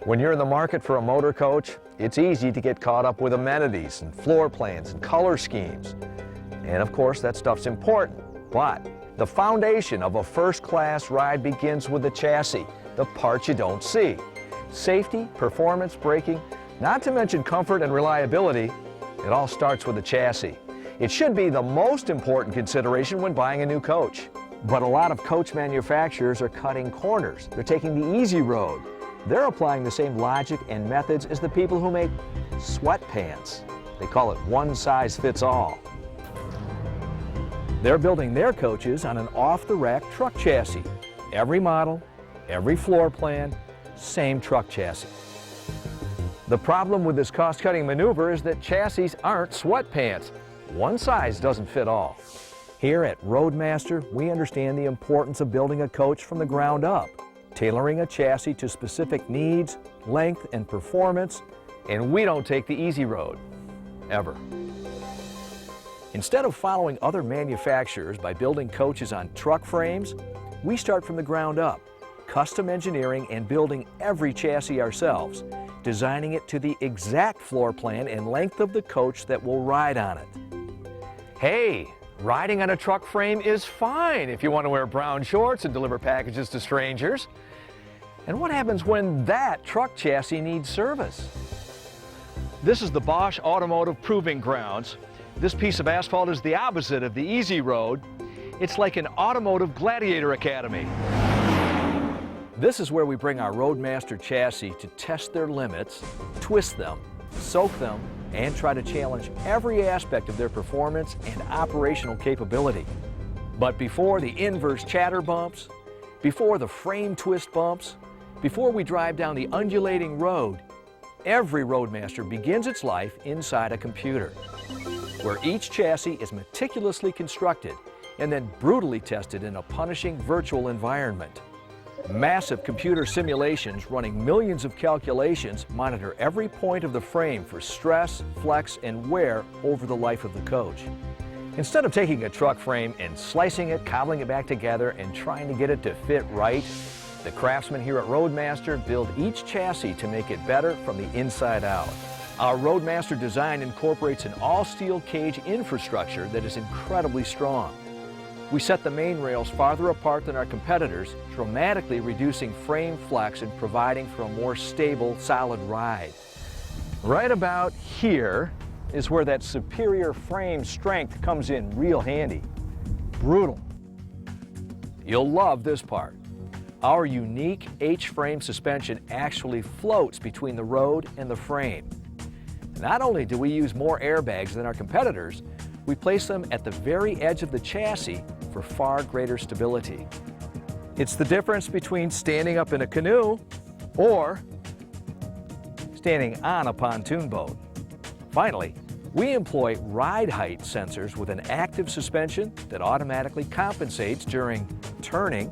When you're in the market for a motor coach, it's easy to get caught up with amenities and floor plans and color schemes. And of course, that stuff's important, but the foundation of a first-class ride begins with the chassis, the parts you don't see. Safety, performance, braking, not to mention comfort and reliability, it all starts with the chassis. It should be the most important consideration when buying a new coach. But a lot of coach manufacturers are cutting corners. They're taking the easy road. They're applying the same logic and methods as the people who make sweatpants. They call it one size fits all. They're building their coaches on an off-the-rack truck chassis. Every model, every floor plan, same truck chassis. The problem with this cost-cutting maneuver is that chassis aren't sweatpants. One size doesn't fit all. Here at Roadmaster, we understand the importance of building a coach from the ground up, tailoring a chassis to specific needs, length, and performance, and we don't take the easy road, ever. Instead of following other manufacturers by building coaches on truck frames, we start from the ground up, custom engineering and building every chassis ourselves, designing it to the exact floor plan and length of the coach that will ride on it. Hey, riding on a truck frame is fine if you want to wear brown shorts and deliver packages to strangers. And what happens when that truck chassis needs service? This is the Bosch Automotive Proving Grounds. This piece of asphalt is the opposite of the easy road. It's like an automotive gladiator academy. This is where we bring our Roadmaster chassis to test their limits, twist them, soak them, and try to challenge every aspect of their performance and operational capability. But before the inverse chatter bumps, before the frame twist bumps, before we drive down the undulating road, every Roadmaster begins its life inside a computer, where each chassis is meticulously constructed and then brutally tested in a punishing virtual environment. Massive computer simulations running millions of calculations monitor every point of the frame for stress, flex, and wear over the life of the coach. Instead of taking a truck frame and slicing it, cobbling it back together, and trying to get it to fit right, the craftsmen here at Roadmaster build each chassis to make it better from the inside out. Our Roadmaster design incorporates an all-steel cage infrastructure that is incredibly strong. We set the main rails farther apart than our competitors, dramatically reducing frame flex and providing for a more stable, solid ride. Right about here is where that superior frame strength comes in real handy. Brutal. You'll love this part. Our unique H-frame suspension actually floats between the road and the frame. Not only do we use more airbags than our competitors, we place them at the very edge of the chassis for far greater stability. It's the difference between standing up in a canoe or standing on a pontoon boat. Finally, we employ ride height sensors with an active suspension that automatically compensates during turning,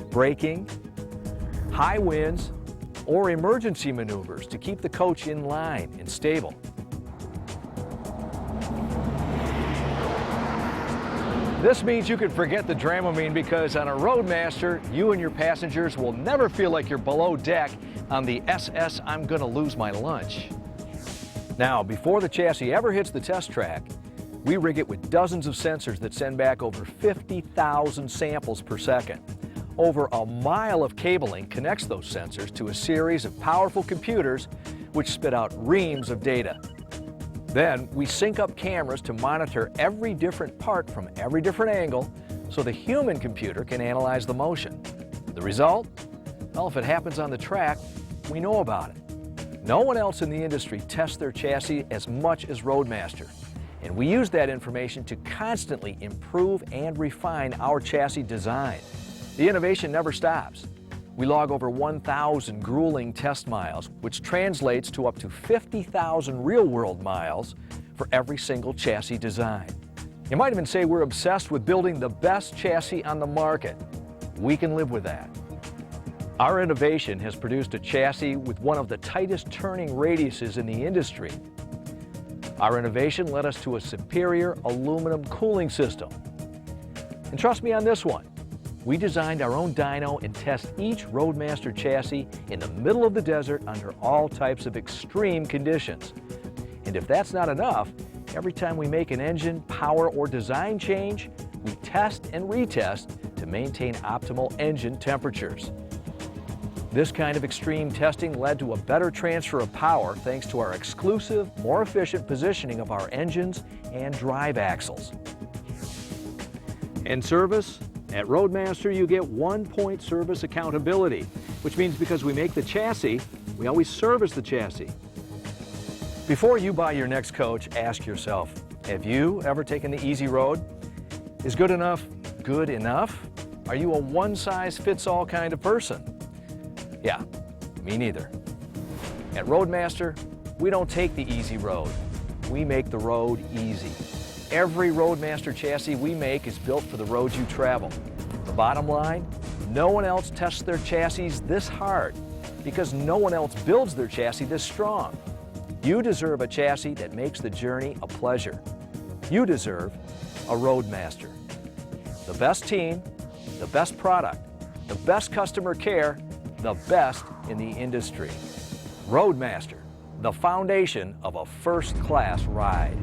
braking, high winds, or emergency maneuvers to keep the coach in line and stable. This means you can forget the Dramamine because on a Roadmaster, you and your passengers will never feel like you're below deck on the SS I'm gonna lose my lunch. Now, before the chassis ever hits the test track, we rig it with dozens of sensors that send back over 50,000 samples per second. Over a mile of cabling connects those sensors to a series of powerful computers which spit out reams of data. Then we sync up cameras to monitor every different part from every different angle so the human computer can analyze the motion. The result? Well, if it happens on the track, we know about it. No one else in the industry tests their chassis as much as Roadmaster, and we use that information to constantly improve and refine our chassis design. The innovation never stops. We log over 1,000 grueling test miles, which translates to up to 50,000 real-world miles for every single chassis design. You might even say we're obsessed with building the best chassis on the market. We can live with that. Our innovation has produced a chassis with one of the tightest turning radiuses in the industry. Our innovation led us to a superior aluminum cooling system. And trust me on this one, We designed our own dyno and test each Roadmaster chassis in the middle of the desert under all types of extreme conditions. And if that's not enough, every time we make an engine, power, or design change, we test and retest to maintain optimal engine temperatures. This kind of extreme testing led to a better transfer of power thanks to our exclusive, more efficient positioning of our engines and drive axles. In service, at Roadmaster you get one-point service accountability, which means because we make the chassis, we always service the chassis. Before you buy your next coach, ask yourself, have you ever taken the easy road? Is good enough good enough? Are you a one-size-fits-all kind of person? Yeah, me neither. At Roadmaster, we don't take the easy road. We make the road easy. Every Roadmaster chassis we make is built for the roads you travel. The bottom line, no one else tests their chassis this hard because no one else builds their chassis this strong. You deserve a chassis that makes the journey a pleasure. You deserve a Roadmaster. The best team, the best product, the best customer care, the best in the industry. Roadmaster, the foundation of a first-class ride.